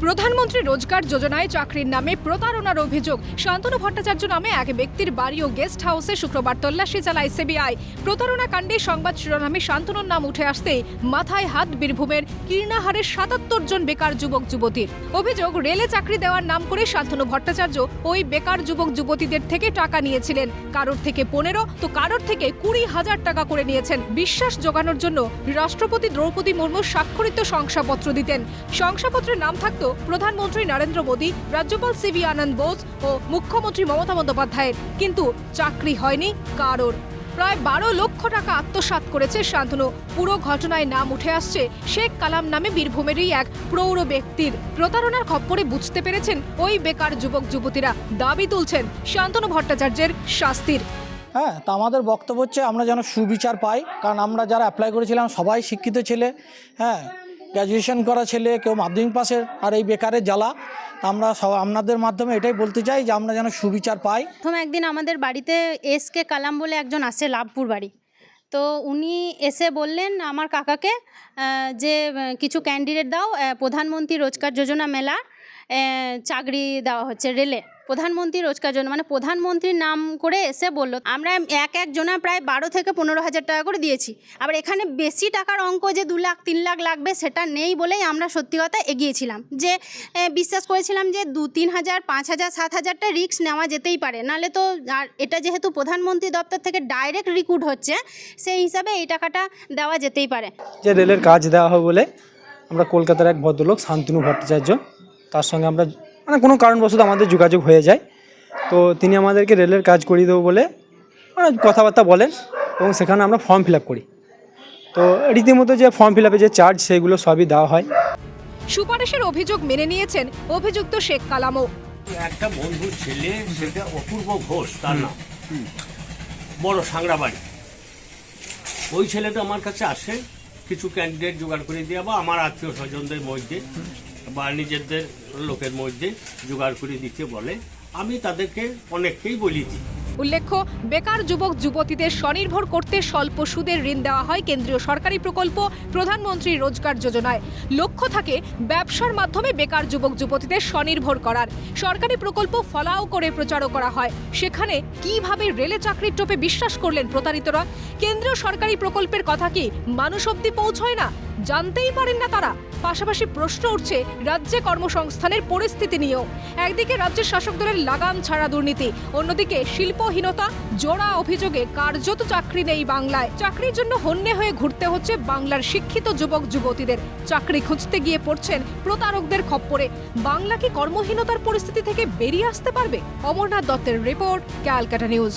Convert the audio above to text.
প্রধানমন্ত্রী রোজগার যোজনায় চাকরির নামে প্রতারণার অভিযোগ। শান্তনু ভট্টাচার্য নামে এক ব্যক্তির বাড়ি ও গেস্ট হাউসে শুক্রবার তল্লাশি চালায় সিবিআই। প্রতারণা কাণ্ডে সংবাদ শিরোনামে শান্তনুর নাম উঠে আসতেই মাথায় হাত বীরভূমের কীর্ণাহারের ৭৭ জন বেকার যুবক যুবতীর। অভিযোগ, রেলে চাকরি দেওয়ার নাম করে শান্তনু ভট্টাচার্য ওই বেকার যুবক যুবতীদের থেকে টাকা নিয়েছিলেন। কারোর থেকে ১৫ তো কারোর থেকে ২০,০০০ টাকা করে নিয়েছেন। বিশ্বাস জোগানোর জন্য রাষ্ট্রপতি দ্রৌপদী মুর্মু স্বাক্ষরিত শংসাপত্র দিতেন। শংসাপত্রের নাম থাকত প্রধানমন্ত্রী নরেন্দ্র মোদী, রাজ্যপাল সিভি আনন্দ বোস ও মুখ্যমন্ত্রী মমতা বন্দ্যোপাধ্যায়ের। কিন্তু চাকরি হয়নি কারোর। প্রায় ১২ লক্ষ টাকা আত্মসাৎ করেছে শান্তনু। পুরো ঘটনায় নাম উঠে আসছে শেখ কালাম নামে বীরভূমেরই এক প্রৌঢ় ব্যক্তির। প্রতারণার খপ্পরে বুঝতে পেরেছেন ওই বেকার যুবক যুবতীরা। দাবি তুলছেন শান্তনু ভট্টাচার্যের শাস্তির। হ্যাঁ, তা আমাদের বক্তব্য হচ্ছে আমরা যেন সুবিচার পাই, কারণ আমরা যারা অ্যাপ্লাই করেছিলাম সবাই শিক্ষিত ছেলে, হ্যাঁ, গ্র্যাজুয়েশন করা ছেলে, কেউ মাধ্যমিক পাশের, আর এই বেকারের জ্বালা। তা আমরা আপনাদের মাধ্যমে এটাই বলতে চাই যে আমরা যেন সুবিচার পাই। প্রথম একদিন আমাদের বাড়িতে এসকে কালাম বলে একজন আসে, লাভপুর বাড়ি। তো উনি এসে বললেন আমার কাকাকে যে কিছু ক্যান্ডিডেট দাও, প্রধানমন্ত্রী রোজগার যোজনা মেলা চাকরি দেওয়া হচ্ছে রেলে। প্রধানমন্ত্রী রোজগার যোজনা মানে প্রধানমন্ত্রীর নাম করে এসে বলল। আমরা এক জনা প্রায় ১২ থেকে ১৫,০০০ টাকা করে দিয়েছি। আবার এখানে বেশি টাকার অঙ্ক যে ২ লাখ ৩ লাখ লাগবে সেটা নেই বলেই আমরা সত্যি কথা এগিয়েছিলাম, যে বিশ্বাস করেছিলাম যে ২-৩ হাজার ৫,০০০ ৭,০০০টা রিস্ক নেওয়া যেতেই পারে। নাহলে তো আর এটা যেহেতু প্রধানমন্ত্রী দপ্তর থেকে ডাইরেক্ট রিক্রুট হচ্ছে, সেই হিসাবে এই টাকাটা দেওয়া যেতেই পারে। যে রেলের কাজ দেওয়া হবে বলে আমরা কলকাতার এক ভদ্রলোক শান্তনু ভট্টাচার্য, তার সঙ্গে আমরা কোনো কারণবশত আমাদের যোগাযোগ হয়ে যায়। তো তিনি আমাদেরকে রেলের কাজ করিয়ে দেবো বলে কথাবার্তা বলেন এবং সেখানে আমরা ফর্ম ফিল আপ করি। তো রীতিমতো যে ফর্ম ফিল আপে যে চার্জ সেগুলো সবই দেওয়া হয়। সুপারিশের অভিযোগ মেনে নিয়েছেন অভিযুক্ত শেখ কালামও। একটা বন্ধুর ছেলে, সেটা অপূর্ব ঘোষ তার নাম, বড় সাংরাবাড়ি। ওই ছেলেটা আমার কাছে আসে কিছু ক্যান্ডিডেট জোগাড় করে দিয়ে, বা আমার আত্মীয় স্বজনদের মধ্যে বা নিজেদের লোকের মধ্যে জোগাড় করে দিতে বলে। আমি তাদেরকে অনেককেই বলি দিই। উল্লেখ্য, বেকার যুবক যুবতীদের স্বনির্ভর করতে স্বল্প সুদের ঋণ দেওয়া হয় কেন্দ্রীয় সরকারি প্রকল্প প্রধানমন্ত্রী রোজগার যোজনায়। লক্ষ্য থাকে ব্যবসার মাধ্যমে বেকার যুবক যুবতীদের স্বনির্ভর করার। সরকারি প্রকল্প ফলাও করে প্রচারও করা হয়। সেখানে কিভাবে রেলে চাকরির টোপে বিশ্বাস করলেন প্রতারিতরা? কেন্দ্রীয় সরকারি প্রকল্পের কথা কি মানুষ অব্দি পৌঁছয় না? জানতেই পারেন না তারা। পাশাপাশি প্রশ্ন উঠছে রাজ্যে কর্মসংস্থানের পরিস্থিতি নিয়েও। একদিকে রাজ্যের শাসক দলের লাগাম ছাড়া দুর্নীতি, অন্যদিকে শিল্পহীনতা, জোড়া অভিযোগে কার্যত চাকরি নেই বাংলায়। চাকরির জন্য হন্যে হয়ে ঘুরতে হচ্ছে বাংলার শিক্ষিত যুবক যুবতীদের। চাকরি খুঁজতে গিয়ে পড়ছেন প্রতারকদের খপ্পরে। বাংলা কি কর্মহীনতার পরিস্থিতি থেকে বেরিয়ে আসতে পারবে? অমরনাথ দত্তের রিপোর্ট, ক্যালকাটা নিউজ।